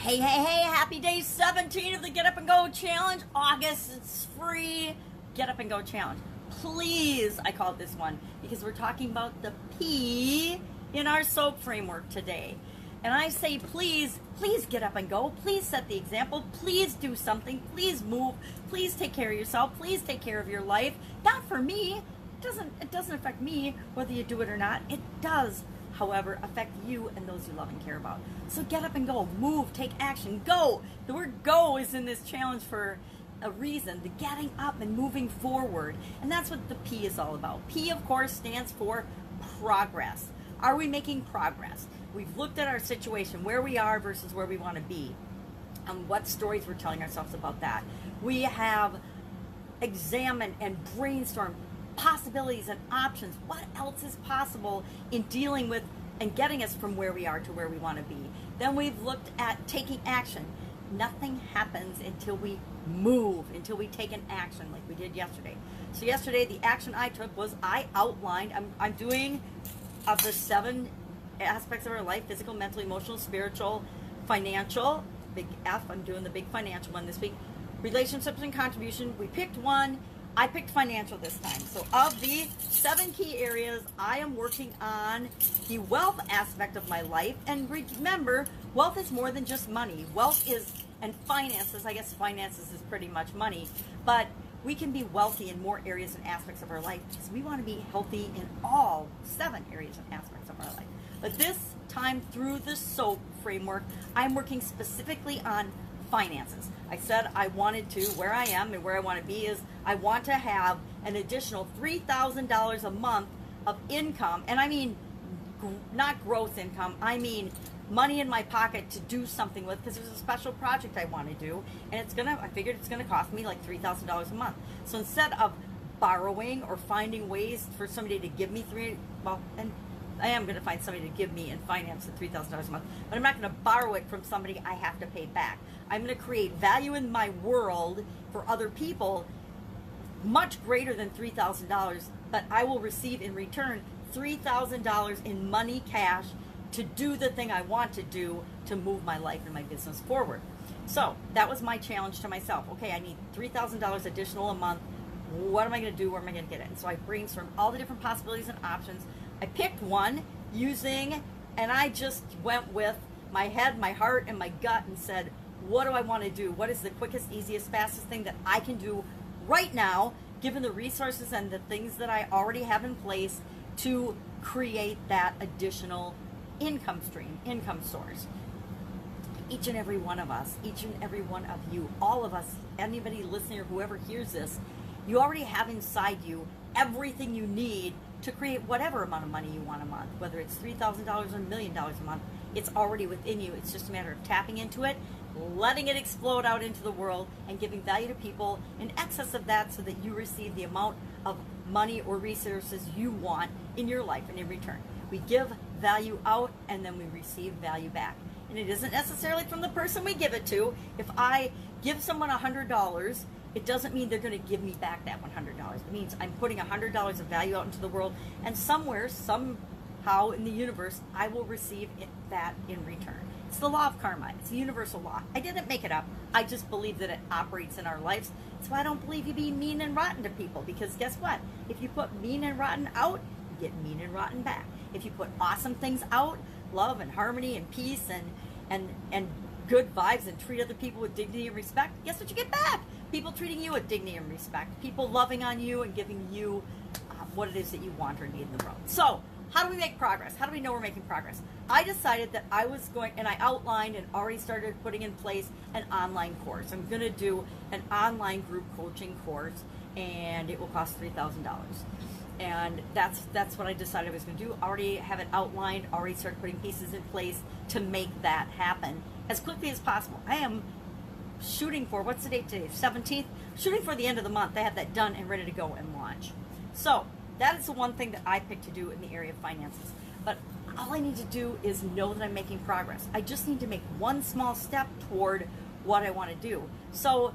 Hey, happy day 17 of the Get Up and Go Challenge. August, it's free. Get Up and Go Challenge. Please, I call it this one because we're talking about the P in our SOAP framework today. And I say, please get up and go. Please set the example. Please do something. Please move. Please take care of yourself. Please take care of your life. Not for me. It doesn't affect me whether you do it or not. It does, however, affect you and those you love and care about. So get up and go. Move. Take action. Go. The word go is in this challenge for a reason. The getting up and moving forward. And that's what the P is all about. P, of course, stands for progress. Are we making progress? We've looked at our situation, where we are versus where we want to be, and what stories we're telling ourselves about that. We have examined and brainstormed possibilities and options. What else is possible in dealing with and getting us from where we are to where we want to be? Then we've looked at taking action. Nothing happens until we move, until we take an action like we did yesterday. So yesterday, the action I took was I outlined, I'm doing of the 7 aspects of our life: physical, mental, emotional, spiritual, financial. Big F, I'm doing the big financial one this week. Relationships and contribution. We picked one. I picked financial this time. So of the 7 key areas, I am working on the wealth aspect of my life. And remember, wealth is more than just money. Wealth is, and finances, I guess finances is pretty much money, but we can be wealthy in more areas and aspects of our life because we want to be healthy in all 7 areas and aspects of our life. But this time through the SOAP framework, I'm working specifically on finances. I said I wanted to, where I am and where I want to be is, I want to have an additional $3,000 a month of income. And I mean, not gross income, I mean money in my pocket to do something with, because there's a special project I want to do. And I figured it's gonna cost me like $3,000 a month. So instead of borrowing or finding ways for somebody to give me and I am going to find somebody to give me and finance the $3,000 a month, but I'm not going to borrow it from somebody I have to pay back. I'm going to create value in my world for other people much greater than $3,000, but I will receive in return $3,000 in money, cash, to do the thing I want to do to move my life and my business forward. So that was my challenge to myself. Okay, I need $3,000 additional a month. What am I going to do? Where am I going to get it? And so I brainstormed all the different possibilities and options. I picked one and I just went with my head, my heart, and my gut and said, what do I want to do? What is the quickest, easiest, fastest thing that I can do right now, given the resources and the things that I already have in place to create that additional income stream, income source? Each and every one of us, each and every one of you, all of us, anybody listening or whoever hears this, you already have inside you everything you need to create whatever amount of money you want a month, whether it's $3,000 or $1 million a month. It's already within you. It's just a matter of tapping into it, letting it explode out into the world, and giving value to people in excess of that so that you receive the amount of money or resources you want in your life and in return. We give value out and then we receive value back. And it isn't necessarily from the person we give it to. If I give someone $100, it doesn't mean they're going to give me back that $100. It means I'm putting $100 of value out into the world, and somewhere, somehow in the universe, I will receive that in return. It's the law of karma. It's a universal law. I didn't make it up. I just believe that it operates in our lives. That's why I don't believe you be mean and rotten to people, because guess what? If you put mean and rotten out, you get mean and rotten back. If you put awesome things out, love and harmony and peace and good vibes, and treat other people with dignity and respect, guess what you get back? People treating you with dignity and respect. People loving on you and giving you what it is that you want or need in the world. So, how do we make progress? How do we know we're making progress? I decided that I was going, and I outlined and already started putting in place an online course. I'm going to do an online group coaching course, and it will cost $3,000. And that's what I decided I was going to do. Already have it outlined, already started putting pieces in place to make that happen as quickly as possible. I am shooting for, what's the date today? 17th? Shooting for the end of the month. I have that done and ready to go and launch. So that is the one thing that I picked to do in the area of finances. But all I need to do is know that I'm making progress. I just need to make one small step toward what I want to do. So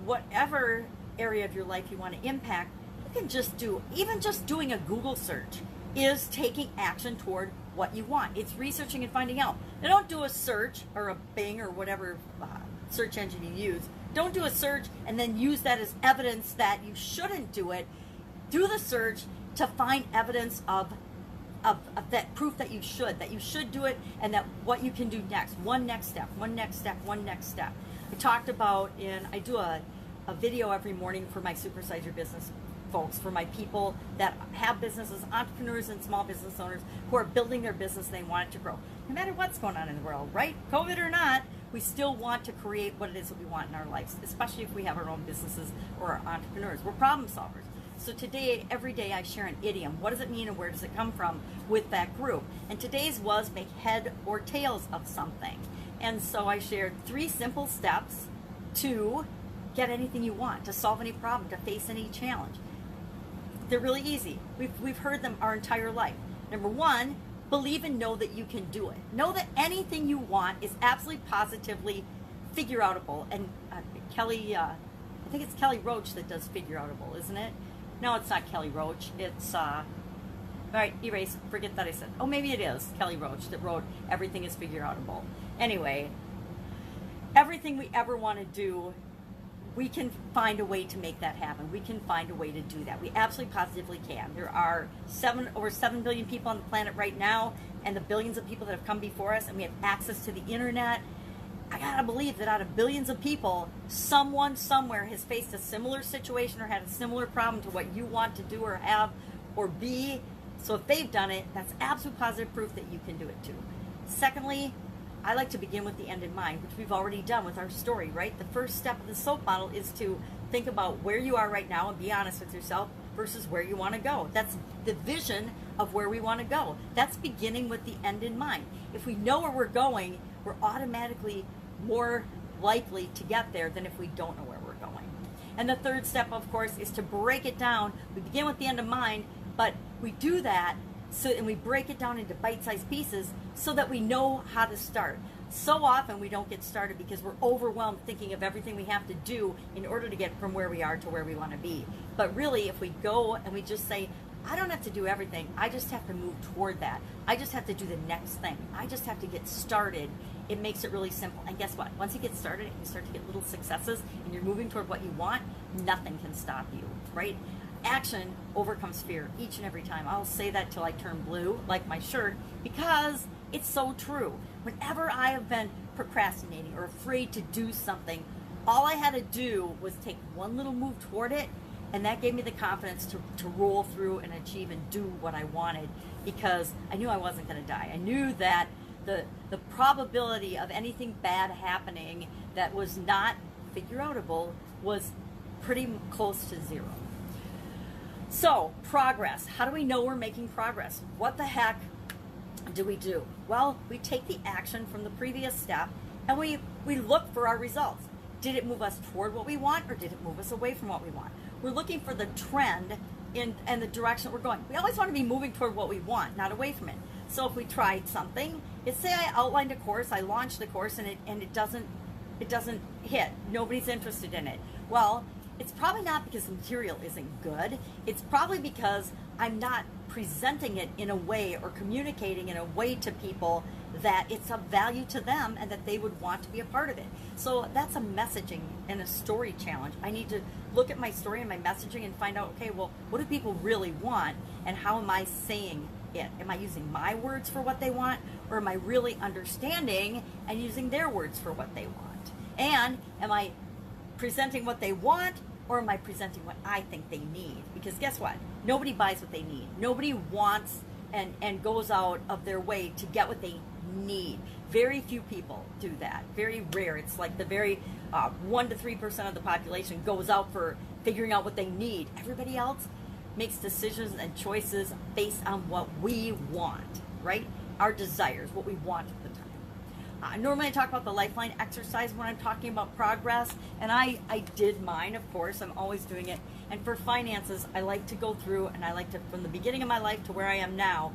whatever area of your life you want to impact, you can just do, even just doing a Google search. is taking action toward what you want. It's researching and finding out. Now, don't do a search or a Bing or whatever search engine you use. Don't do a search and then use that as evidence that you shouldn't do it. Do the search to find evidence of that proof that you should do it, and that what you can do next. One next step. I talked about I do a video every morning for my Supersize Your Business folks, for my people that have businesses, entrepreneurs and small business owners who are building their business and they want it to grow. No matter what's going on in the world, right? COVID or not, we still want to create what it is that we want in our lives, especially if we have our own businesses or are entrepreneurs. We're problem solvers. So today, every day I share an idiom. What does it mean and where does it come from with that group? And today's was make head or tails of something. And so I shared 3 simple steps to get anything you want, to solve any problem, to face any challenge. They're really easy. We've heard them our entire life. Number 1, believe and know that you can do it. Know that anything you want is absolutely positively figure-outable. And Kelly, I think it's Kelly Roach that does figure-outable, isn't it? No, it's not Kelly Roach. It's, all right, erase, forget that I said. Oh, maybe it is Kelly Roach that wrote Everything is Figure-Outable. Anyway, everything we ever want to do, we can find a way to make that happen. We can find a way to do that. We absolutely positively can. There are over 7 billion people on the planet right now, and the billions of people that have come before us, and we have access to the internet. I gotta believe that out of billions of people, someone somewhere has faced a similar situation or had a similar problem to what you want to do or have or be. So if they've done it, that's absolute positive proof that you can do it too. Secondly, I like to begin with the end in mind, which we've already done with our story, right? The first step of the soap model is to think about where you are right now and be honest with yourself versus where you want to go. That's the vision of where we want to go. That's beginning with the end in mind. If we know where we're going, we're automatically more likely to get there than if we don't know where we're going. And the third step, of course, is to break it down. We begin with the end in mind, but we do that and we break it down into bite-sized pieces so that we know how to start. So often we don't get started because we're overwhelmed thinking of everything we have to do in order to get from where we are to where we want to be. But really, if we go and we just say, I don't have to do everything, I just have to move toward that. I just have to do the next thing. I just have to get started. It makes it really simple. And guess what? Once you get started and you start to get little successes and you're moving toward what you want, nothing can stop you, right? Action overcomes fear each and every time. I'll say that till I turn blue, like my shirt, because it's so true. Whenever I have been procrastinating or afraid to do something, all I had to do was take one little move toward it, and that gave me the confidence to roll through and achieve and do what I wanted, because I knew I wasn't going to die. I knew that the probability of anything bad happening that was not figure-outable was pretty close to 0. So, progress. How do we know we're making progress? What the heck do we do? Well, we take the action from the previous step and we look for our results. Did it move us toward what we want, or did it move us away from what we want? We're looking for the trend in the direction that we're going. We always want to be moving toward what we want, not away from it. So if we tried something, let's say I outlined a course, I launched the course, and it doesn't hit. Nobody's interested in it. Well, it's probably not because the material isn't good. It's probably because I'm not presenting it in a way or communicating in a way to people that it's of value to them and that they would want to be a part of it. So that's a messaging and a story challenge. I need to look at my story and my messaging and find out, okay, well, what do people really want, and how am I saying it? Am I using my words for what they want, or am I really understanding and using their words for what they want? And am I presenting what they want, or am I presenting what I think they need? Because guess what? Nobody buys what they need. Nobody wants and goes out of their way to get what they need. Very few people do that. Very rare. It's like the very 1 to 3% of the population goes out for figuring out what they need. Everybody else makes decisions and choices based on what we want, right? Our desires, what we want at the time. Normally I talk about the lifeline exercise when I'm talking about progress, and I did mine, of course. I'm always doing it. And for finances, I like to go through, and I like to, from the beginning of my life to where I am now,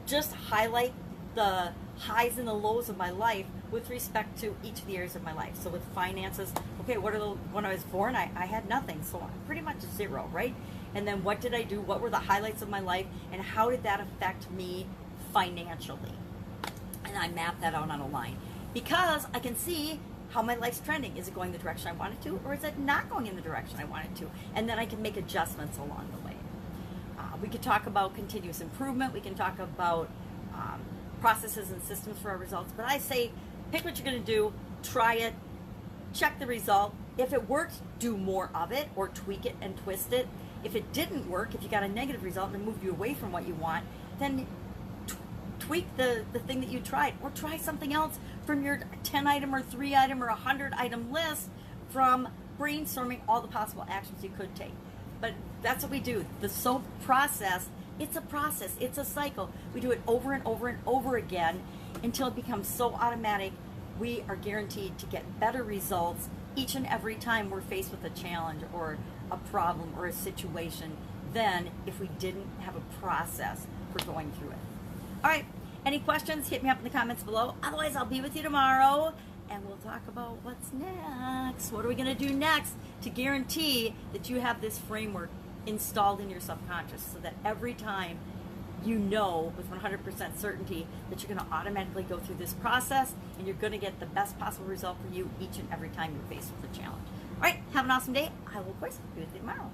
just highlight the highs and the lows of my life with respect to each of the areas of my life. So with finances, okay, when I was born, I had nothing, so I'm pretty much 0, right? And then what did I do? What were the highlights of my life? And how did that affect me financially? And I map that out on a line because I can see how my life's trending. Is it going the direction I want it to, or is it not going in the direction I want it to? And then I can make adjustments along the way. We could talk about continuous improvement. We can talk about processes and systems for our results. But I say, pick what you're going to do, try it, check the result. If it worked, do more of it or tweak it and twist it. If it didn't work, if you got a negative result and it moved you away from what you want, then tweak the thing that you tried, or try something else from your 10 item or 3 item or 100 item list from brainstorming all the possible actions you could take. But that's what we do. The soap process, it's a process, it's a cycle. We do it over and over and over again until it becomes so automatic. We are guaranteed to get better results each and every time we're faced with a challenge or a problem or a situation than if we didn't have a process for going through it. All right, any questions, hit me up in the comments below. Otherwise, I'll be with you tomorrow, and we'll talk about what's next. What are we going to do next to guarantee that you have this framework installed in your subconscious so that every time you know with 100% certainty that you're going to automatically go through this process and you're going to get the best possible result for you each and every time you're faced with a challenge. All right, have an awesome day. I will, of course, be with you tomorrow.